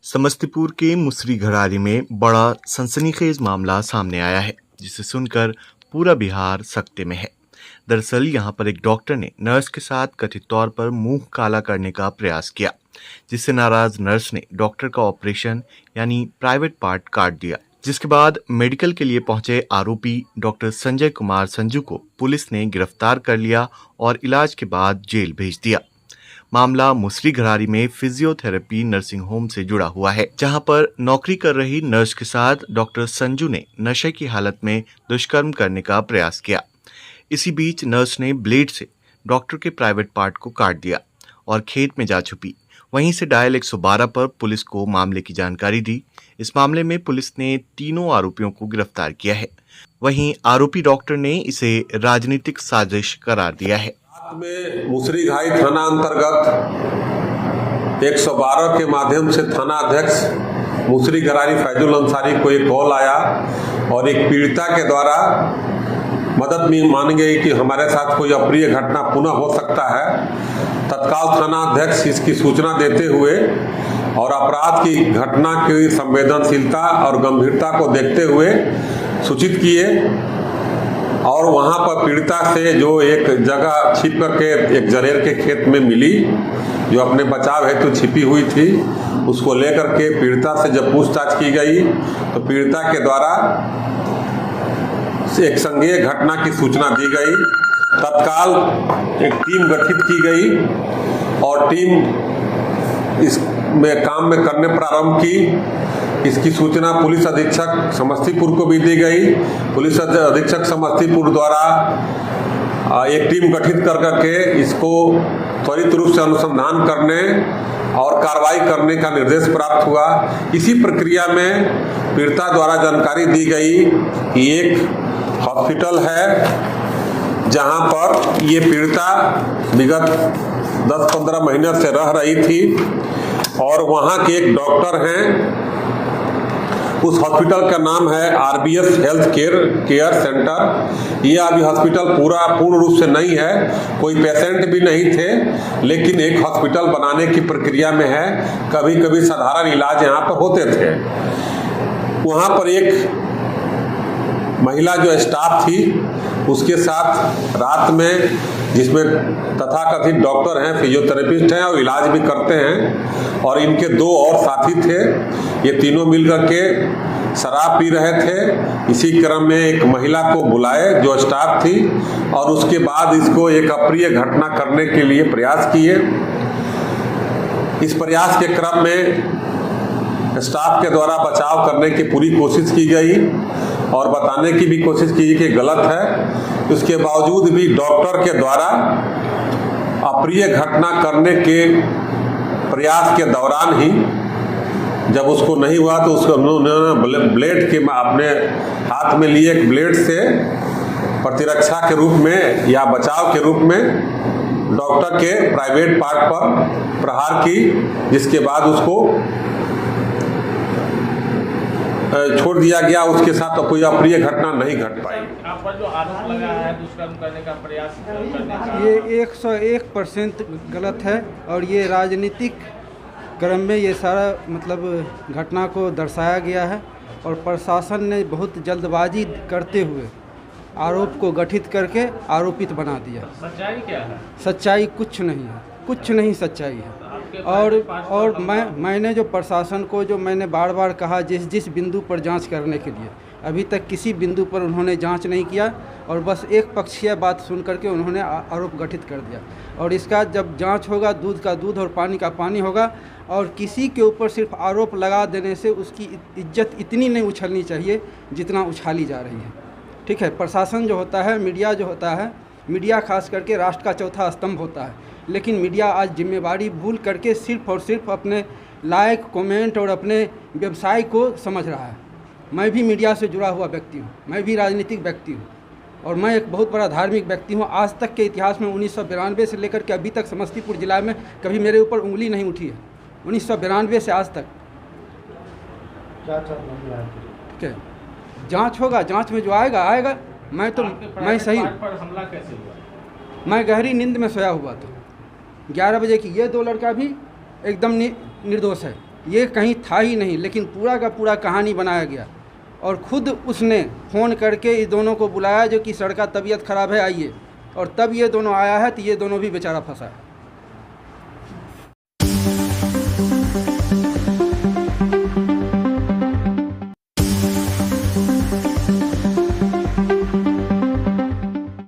समस्तीपुर के मुसरी घरारी में बड़ा सनसनीखेज मामला सामने आया है, जिसे सुनकर पूरा बिहार सकते में है। दरअसल यहां पर एक डॉक्टर ने नर्स के साथ कथित तौर पर मुंह काला करने का प्रयास किया, जिससे नाराज नर्स ने डॉक्टर का ऑपरेशन यानी प्राइवेट पार्ट काट दिया। जिसके बाद मेडिकल के लिए पहुंचे आरोपी डॉक्टर संजय कुमार संजू को पुलिस ने गिरफ्तार कर लिया और इलाज के बाद जेल भेज दिया। मामला मुसरी घरारी में फिजियोथेरेपी नर्सिंग होम से जुड़ा हुआ है, जहां पर नौकरी कर रही नर्स के साथ डॉक्टर संजू ने नशे की हालत में दुष्कर्म करने का प्रयास किया। इसी बीच नर्स ने ब्लेड से डॉक्टर के प्राइवेट पार्ट को काट दिया और खेत में जा छुपी। वहीं से डायल 112 पर पुलिस को मामले की जानकारी दी। इस मामले में पुलिस ने तीनों आरोपियों को गिरफ्तार किया है। वहीं आरोपी डॉक्टर ने इसे राजनीतिक साजिश करार दिया है। में मुसरी घाई थाना अंतर्गत 112 के माध्यम से थाना अध्यक्ष मुसरी घरारी फैजुल अंसारी को एक कॉल आया और एक पीड़िता के द्वारा मदद में मांगी गई कि हमारे साथ कोई अप्रिय घटना पुनः हो सकता है। तत्काल थाना अध्यक्ष इसकी सूचना देते हुए और अपराध की घटना की संवेदनशीलता और गंभीरता को देखते हुए सूचित किए और वहां पर पीड़िता से जो एक जगह छिप करके एक जरेर के खेत में मिली, जो अपने बचाव हेतु छिपी हुई थी, उसको लेकर के पीड़िता से जब पूछताछ की गई तो पीड़िता के द्वारा एक संज्ञेय घटना की सूचना दी गई। तत्काल एक टीम गठित की गई और टीम इसमें काम में करने प्रारंभ की। इसकी सूचना पुलिस अधीक्षक समस्तीपुर को भी दी गई। पुलिस अधीक्षक समस्तीपुर द्वारा एक टीम गठित कर करके इसको त्वरित रूप से अनुसंधान करने और कार्रवाई करने का निर्देश प्राप्त हुआ। इसी प्रक्रिया में पीड़िता द्वारा जानकारी दी गई कि एक हॉस्पिटल है जहां पर ये पीड़िता विगत 10-15 महीने से रह रही थी और वहां के एक डॉक्टर हैं। उस हॉस्पिटल का नाम है RBS हेल्थ केयर सेंटर। ये अभी हॉस्पिटल पूर्ण रूप से नहीं है, कोई पेशेंट भी नहीं थे, लेकिन एक हॉस्पिटल बनाने की प्रक्रिया में है। कभी कभी साधारण इलाज यहाँ पर होते थे। वहाँ पर एक महिला जो स्टाफ थी उसके साथ रात में, जिसमें तथाकथित डॉक्टर हैं, फिजियोथेरेपिस्ट हैं और इलाज भी करते हैं, और इनके 2 और साथी थे। ये तीनों मिलकर के शराब पी रहे थे। इसी क्रम में एक महिला को बुलाए जो स्टाफ थी और उसके बाद इसको एक अप्रिय घटना करने के लिए प्रयास किए। इस प्रयास के क्रम में स्टाफ के द्वारा बचाव करने की पूरी कोशिश की गई और बताने की भी कोशिश की कि गलत है। उसके बावजूद भी डॉक्टर के द्वारा अप्रिय घटना करने के प्रयास के दौरान ही जब उसको नहीं हुआ तो उसको उन्होंने ब्लेड के अपने हाथ में लिए एक ब्लेड से प्रतिरक्षा के रूप में या बचाव के रूप में डॉक्टर के प्राइवेट पार्ट पर प्रहार की, जिसके बाद उसको छोड़ दिया गया। उसके साथ तो कोई अप्रिय घटना नहीं घट पाई। आप पर जो आरोप लगा है दुष्कर्म करने का प्रयास करने का, ये 101% गलत है और ये राजनीतिक क्रम में ये सारा घटना को दर्शाया गया है और प्रशासन ने बहुत जल्दबाजी करते हुए आरोप को गठित करके आरोपित बना दिया। सच्चाई क्या है? सच्चाई कुछ नहीं है, कुछ नहीं सच्चाई है। और मैंने जो प्रशासन को जो मैंने बार बार कहा जिस बिंदु पर जांच करने के लिए, अभी तक किसी बिंदु पर उन्होंने जांच नहीं किया और बस एक पक्षीय बात सुन करके उन्होंने आरोप गठित कर दिया। और इसका जब जांच होगा, दूध का दूध और पानी का पानी होगा। और किसी के ऊपर सिर्फ आरोप लगा देने से उसकी इज्जत इतनी नहीं उछलनी चाहिए जितना उछाली जा रही है। ठीक है, प्रशासन जो होता है, मीडिया जो होता है, मीडिया खास करके राष्ट्र का चौथा स्तंभ होता है, लेकिन मीडिया आज जिम्मेवारी भूल करके सिर्फ और सिर्फ अपने लाइक, कमेंट और अपने व्यवसाय को समझ रहा है। मैं भी मीडिया से जुड़ा हुआ व्यक्ति हूँ, मैं भी राजनीतिक व्यक्ति हूँ और मैं एक बहुत बड़ा धार्मिक व्यक्ति हूँ। आज तक के इतिहास में 1992 से लेकर के अभी तक समस्तीपुर जिला में कभी मेरे ऊपर उंगली नहीं उठी है। 1992 से आज तक ठीक है, जांच होगा, जांच में जो आएगा। मैं सही, हमला कैसे हुआ? मैं गहरी नींद में सोया हुआ था 11 बजे की। ये 2 लड़का भी एकदम निर्दोष है। ये कहीं था ही नहीं, लेकिन पूरा का पूरा कहानी बनाया गया। और ख़ुद उसने फ़ोन करके इस दोनों को बुलाया जो कि सर का तबीयत ख़राब है आइए, और तब ये दोनों आया है तो ये दोनों भी बेचारा फंसा है।